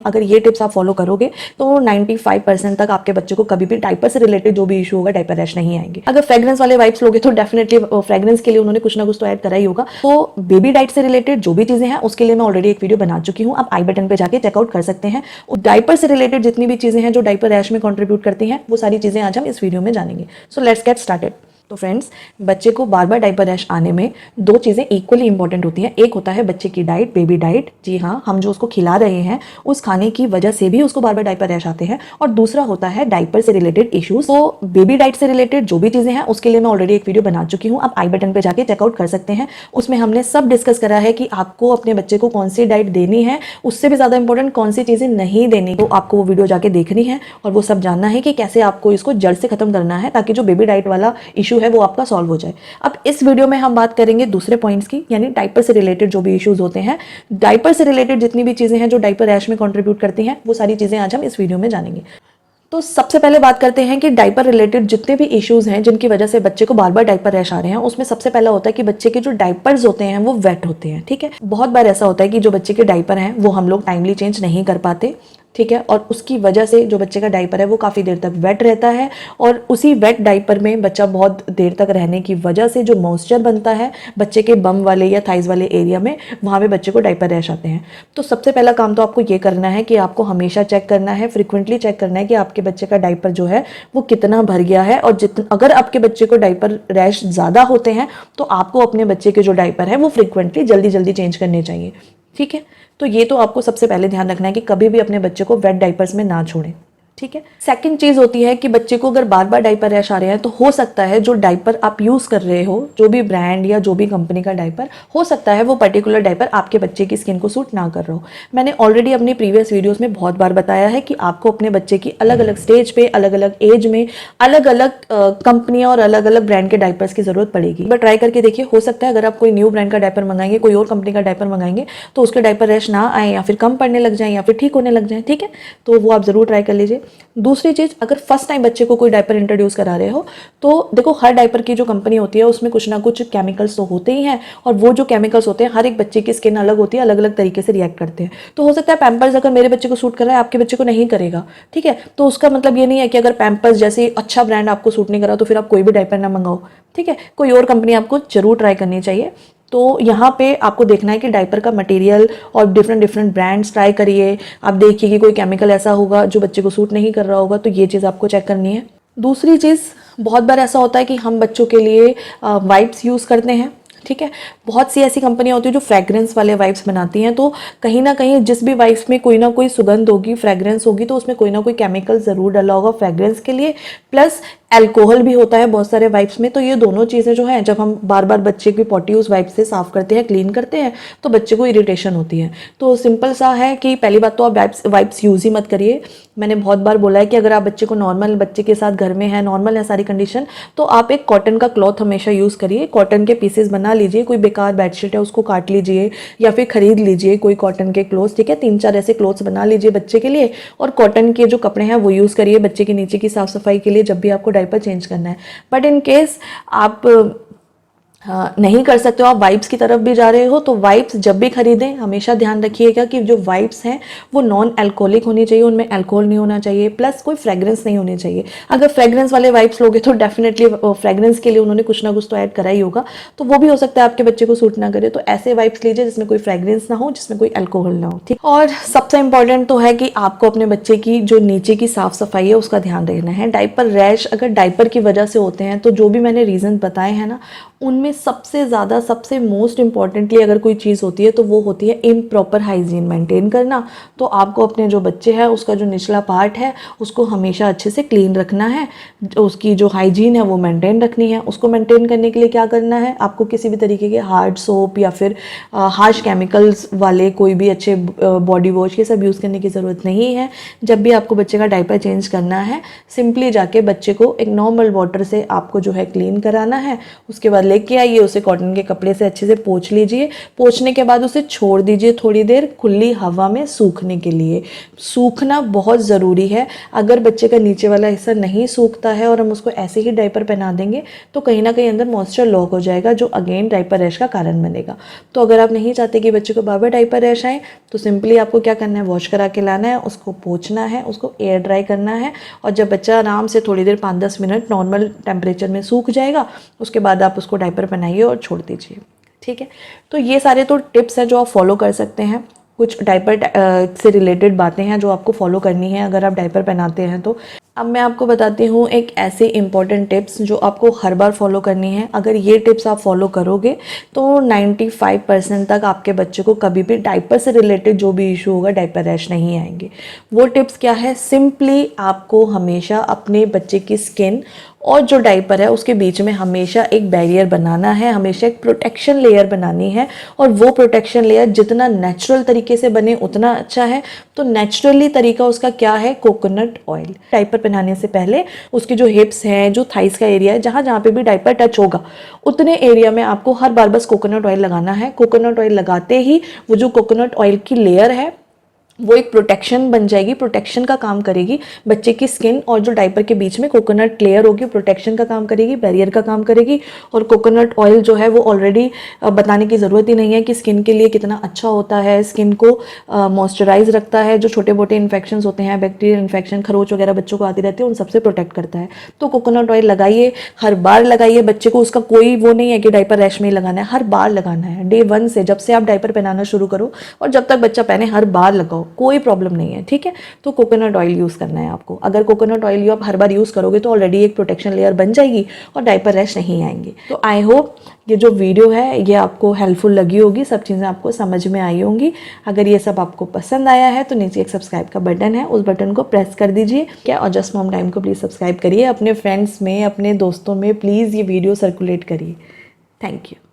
अगर ये टिप्स आप फॉलो करोगे तो 95% तक आपके बच्चे को कभी भी डायपर से रिलेटेड जो भी इशू होगा डायपर रैश नहीं आएंगे। अगर फ्रेग्रेंस वाले वाइप्स लोगे तो डेफिनेटली फ्रेग्रेंस के लिए उन्होंने कुछ ना कुछ तो ऐड करा ही होगा। तो बेबी डाइट से रिलेटेड जो भी चीजें हैं उसके लिए मैं ऑलरेडी एक वीडियो बना चुकी हूँ, आप आई बटन पे जाके चेकआउट कर सकते हैं। डायपर से रिलेटेड जितनी भी चीजें हैं जो डायपर रैश में कॉन्ट्रीब्यूट करती हैं वो सारी चीजें आज हम इस वीडियो में जानेंगे। So let's get started. तो फ्रेंड्स, बच्चे को बार बार डायपर रैश आने में दो चीज़ें इक्वली इंपॉर्टेंट होती हैं। एक होता है बच्चे की डाइट, बेबी डाइट, जी हाँ, हम जो उसको खिला रहे हैं उस खाने की वजह से भी उसको बार बार डायपर रैश आते हैं। और दूसरा होता है डायपर से रिलेटेड इश्यूज। तो बेबी डाइट से रिलेटेड जो भी चीज़ें हैं उसके लिए मैं ऑलरेडी एक वीडियो बना चुकी हूँ, आप आई बटन पर जाके चेकआउट कर सकते हैं। उसमें हमने सब डिस्कस करा है कि आपको अपने बच्चे को कौन सी डाइट देनी है, उससे भी ज़्यादा इंपॉर्टेंट कौन सी चीज़ें नहीं देनी। तो आपको वो वीडियो जाके देखनी है और वो सब जानना है कि कैसे आपको इसको जड़ से खत्म करना है ताकि जो बेबी डाइट वाला इशू है वो आपका सॉल्व हो जाए। अब इस वीडियो में हम बात करेंगे दूसरे पॉइंट्स की, यानी डायपर से रिलेटेड जो भी इश्यूज होते हैं, डायपर से रिलेटेड जितनी भी चीजें हैं जो डायपर रैश में कंट्रीब्यूट करती हैं वो सारी चीजें आज हम इस वीडियो में जानेंगे। तो सबसे पहले बात करते हैं कि डायपर रिलेटेड जितने भी इश्यूज हैं जिनकी वजह से बच्चे को बार बार डायपर रैश आ रहे हैं, उसमें सबसे पहला होता है कि बच्चे के जो डायपर्स होते हैं वो वेट होते हैं। ठीक है, बहुत बार ऐसा होता है कि जो बच्चे के डायपर हैं वो हम लोग टाइमली चेंज नहीं कर पाते। ठीक है, और उसकी वजह से जो बच्चे का डायपर है वो काफ़ी देर तक वेट रहता है और उसी वेट डायपर में बच्चा बहुत देर तक रहने की वजह से जो मॉइस्चर बनता है बच्चे के बम वाले या थाइज वाले एरिया में, वहाँ पे बच्चे को डायपर रैश आते हैं। तो सबसे पहला काम तो आपको ये करना है कि आपको हमेशा चेक करना है, फ्रिक्वेंटली चेक करना है कि आपके बच्चे का डायपर जो है वो कितना भर गया है। और अगर आपके बच्चे को डायपर रैश ज़्यादा होते हैं तो आपको अपने बच्चे के जो डायपर है वो फ्रिक्वेंटली जल्दी जल्दी चेंज करने चाहिए। ठीक है, तो ये तो आपको सबसे पहले ध्यान रखना है कि कभी भी अपने बच्चे को वेट डायपर्स में ना छोड़ें। ठीक है, सेकंड चीज होती है कि बच्चे को अगर बार बार डायपर रैश आ रहे हैं तो हो सकता है जो डायपर आप यूज कर रहे हो, जो भी ब्रांड या जो भी कंपनी का डायपर, हो सकता है वो पर्टिकुलर डायपर आपके बच्चे की स्किन को सूट ना कर रहा हो। मैंने ऑलरेडी अपनी प्रीवियस वीडियोस में बहुत बार बताया है कि आपको अपने बच्चे की अलग अलग स्टेज पे, अलग अलग एज में, अलग अलग कंपनियां और अलग अलग ब्रांड के डायपर्स की जरूरत पड़ेगी। बट ट्राई करके देखिए, हो सकता है अगर आप कोई न्यू ब्रांड का डायपर मंगाएंगे, कोई और कंपनी का डायपर मंगाएंगे तो उसके डायपर रैश ना आए या फिर कम पड़ने लग जाए या फिर ठीक होने लग जाए। ठीक है, तो वो आप जरूर ट्राई कर लीजिए। दूसरी चीज, अगर फर्स्ट टाइम बच्चे को कोई डायपर इंट्रोड्यूस करा रहे हो तो देखो, हर डायपर की जो कंपनी होती है उसमें कुछ ना कुछ केमिकल्स तो होते ही हैं और वो जो केमिकल्स होते हैं हर एक बच्चे की स्किन अलग होती है, अलग अलग तरीके से रिएक्ट करते हैं। तो हो सकता है पैम्पर्स अगर मेरे बच्चे को सूट कर रहा है आपके बच्चे को नहीं करेगा। ठीक है, तो उसका मतलब ये नहीं है कि अगर पैम्पर्स जैसे अच्छा ब्रांड आपको सूट नहीं करा तो फिर आप कोई भी डायपर ना मंगाओ। ठीक है, कोई और कंपनी आपको जरूर ट्राई करनी चाहिए। तो यहाँ पे आपको देखना है कि डायपर का मटेरियल और डिफरेंट डिफरेंट ब्रांड्स ट्राई करिए। आप देखिए कि कोई केमिकल ऐसा होगा जो बच्चे को सूट नहीं कर रहा होगा, तो ये चीज़ आपको चेक करनी है। दूसरी चीज़, बहुत बार ऐसा होता है कि हम बच्चों के लिए वाइप्स यूज़ करते हैं। ठीक है, बहुत सी ऐसी कंपनियां होती है जो फ्रेग्रेंस वाले वाइप्स बनाती हैं, तो कहीं ना कहीं जिस भी वाइप्स में कोई ना कोई सुगंध होगी, फ्रेग्रेंस होगी, तो उसमें कोई ना कोई केमिकल ज़रूर डाला होगा फ्रेग्रेंस के लिए, प्लस अल्कोहल भी होता है बहुत सारे वाइप्स में। तो ये दोनों चीज़ें जो हैं, जब हम बार बार बच्चे की पॉटी उस वाइप से साफ करते हैं, क्लीन करते हैं, तो बच्चे को इरिटेशन होती है। तो सिंपल सा है कि पहली बात तो आप वाइप्स यूज़ ही मत करिए। मैंने बहुत बार बोला है कि अगर आप बच्चे को नॉर्मल, बच्चे के साथ घर में है, नॉर्मल है सारी कंडीशन, तो आप एक कॉटन का क्लॉथ हमेशा यूज़ करिए। कॉटन के पीसेस बना लीजिए, कोई बेकार बेडशीट है उसको काट लीजिए या फिर खरीद लीजिए कोई कॉटन के क्लोथ्स। ठीक है, 3-4 ऐसे क्लोथ्स बना लीजिए बच्चे के लिए और कॉटन के जो कपड़े हैं वो यूज़ करिए बच्चे के नीचे की साफ सफाई के लिए जब भी आपको डायपर चेंज करना है। बट इन केस आप नहीं कर सकते हो, आप वाइप्स की तरफ भी जा रहे हो, तो वाइप्स जब भी खरीदें हमेशा ध्यान रखिएगा कि जो वाइप्स हैं वो नॉन अल्कोहलिक होनी चाहिए, उनमें अल्कोहल नहीं होना चाहिए, प्लस कोई फ्रेग्रेंस नहीं होनी चाहिए। अगर फ्रेग्रेंस वाले वाइप्स लोगे तो डेफिनेटली फ्रेग्रेंस के लिए उन्होंने कुछ ना कुछ तो ऐड करा ही होगा, तो वो भी हो सकता है आपके बच्चे को सूट ना करे। तो ऐसे वाइप्स लीजिए जिसमें कोई फ्रेग्रेंस ना हो, जिसमें कोई अल्कोहल ना हो। ठीक, और सबसे इंपॉर्टेंट तो है कि आपको अपने बच्चे की जो नीचे की साफ सफाई है उसका ध्यान रखना है। डायपर रैश अगर डायपर की वजह से होते हैं तो जो भी मैंने रीजन बताए हैं ना, उनमें सबसे ज़्यादा, सबसे मोस्ट इंपॉर्टेंटली अगर कोई चीज़ होती है तो वो होती है इम्प्रॉपर हाइजीन मेंटेन करना। तो आपको अपने जो बच्चे है उसका जो निचला पार्ट है उसको हमेशा अच्छे से क्लीन रखना है, उसकी जो हाइजीन है वो मेंटेन रखनी है। उसको मेंटेन करने के लिए क्या करना है, आपको किसी भी तरीके के हार्ड सोप या फिर हार्श केमिकल्स वाले कोई भी अच्छे बॉडी वॉश ये सब यूज़ करने की ज़रूरत नहीं है। जब भी आपको बच्चे का डायपर चेंज करना है, सिंपली जाके बच्चे को एक नॉर्मल वाटर से आपको जो है क्लीन कराना है, उसके बाद लेके आइए उसे कॉटन के कपड़े से अच्छे से पोंछ लीजिए। पोंछने के बाद उसे छोड़ दीजिए थोड़ी देर खुली हवा में सूखने के लिए। सूखना बहुत ज़रूरी है। अगर बच्चे का नीचे वाला हिस्सा नहीं सूखता है और हम उसको ऐसे ही डायपर पहना देंगे तो कहीं ना कहीं अंदर मॉइस्चर लॉक हो जाएगा, जो अगेन डायपर रैश का कारण बनेगा। तो अगर आप नहीं चाहते कि बच्चे को बार बार डायपर रैश आए तो सिंपली आपको क्या करना है, वॉश करा के लाना है, उसको पोंछना है, उसको एयर ड्राई करना है, और जब बच्चा आराम से थोड़ी देर 5-10 मिनट नॉर्मल टेम्परेचर में सूख जाएगा उसके बाद आप उसको डायपर पहनाइए और छोड़ दीजिए। ठीक है, तो ये सारे तो टिप्स हैं जो आप फॉलो कर सकते हैं। कुछ डायपर से रिलेटेड बातें हैं जो आपको फॉलो करनी है अगर आप डायपर पहनाते हैं तो। अब मैं आपको बताती हूँ एक ऐसे इंपॉर्टेंट टिप्स जो आपको हर बार फॉलो करनी है। अगर ये टिप्स आप फॉलो करोगे तो 95% तक आपके बच्चे को कभी भी डायपर से रिलेटेड जो भी इशू होगा डायपर रैश नहीं आएंगे। वो टिप्स क्या है, सिंपली आपको हमेशा अपने बच्चे की स्किन और जो डायपर है उसके बीच में हमेशा एक बैरियर बनाना है, हमेशा एक प्रोटेक्शन लेयर बनानी है, और वो प्रोटेक्शन लेयर जितना नेचुरल तरीके से बने उतना अच्छा है। तो नेचुरली तरीका उसका क्या है, कोकोनट ऑयल। डायपर पहनाने से पहले उसकी जो हिप्स हैं, जो थाइस का एरिया है, जहाँ जहाँ पे भी डायपर टच होगा उतने एरिया में आपको हर बार बस कोकोनट ऑयल लगाना है। कोकोनट ऑयल लगाते ही वो जो कोकोनट ऑयल की लेयर है वो एक प्रोटेक्शन बन जाएगी, प्रोटेक्शन का काम करेगी। बच्चे की स्किन और जो डायपर के बीच में कोकोनट लेयर होगी प्रोटेक्शन का काम करेगी, बैरियर का काम करेगी। और कोकोनट ऑयल जो है वो ऑलरेडी बताने की ज़रूरत ही नहीं है कि स्किन के लिए कितना अच्छा होता है, स्किन को मॉइस्चराइज रखता है, जो छोटे मोटे इन्फेक्शन होते हैं, बैक्टीरियल इन्फेक्शन, खरोच वगैरह बच्चों को आती रहती है, उन सबसे प्रोटेक्ट करता है। तो कोकोनट ऑयल लगाइए, हर बार लगाइए। बच्चे को उसका कोई वो नहीं है कि डायपर रैश में ही लगाना है, हर बार लगाना है। डे 1 से, जब से आप डायपर पहनाना शुरू करो और जब तक बच्चा पहने, हर बार लगाओ, कोई प्रॉब्लम नहीं है। ठीक है, तो कोकोनट ऑयल यूज़ करना है आपको। अगर कोकोनट ऑयल आप हर बार यूज़ करोगे तो ऑलरेडी एक प्रोटेक्शन लेयर बन जाएगी और डायपर रैश नहीं आएंगे। तो आई होप ये जो वीडियो है ये आपको हेल्पफुल लगी होगी, सब चीज़ें आपको समझ में आई होंगी। अगर ये सब आपको पसंद आया है तो नीचे एक सब्सक्राइब का बटन है, उस बटन को प्रेस कर दीजिए क्या, और जस्ट मॉम टाइम को प्लीज़ सब्सक्राइब करिए। अपने फ्रेंड्स में, अपने दोस्तों में प्लीज़ ये वीडियो सर्कुलेट करिए। Thank you.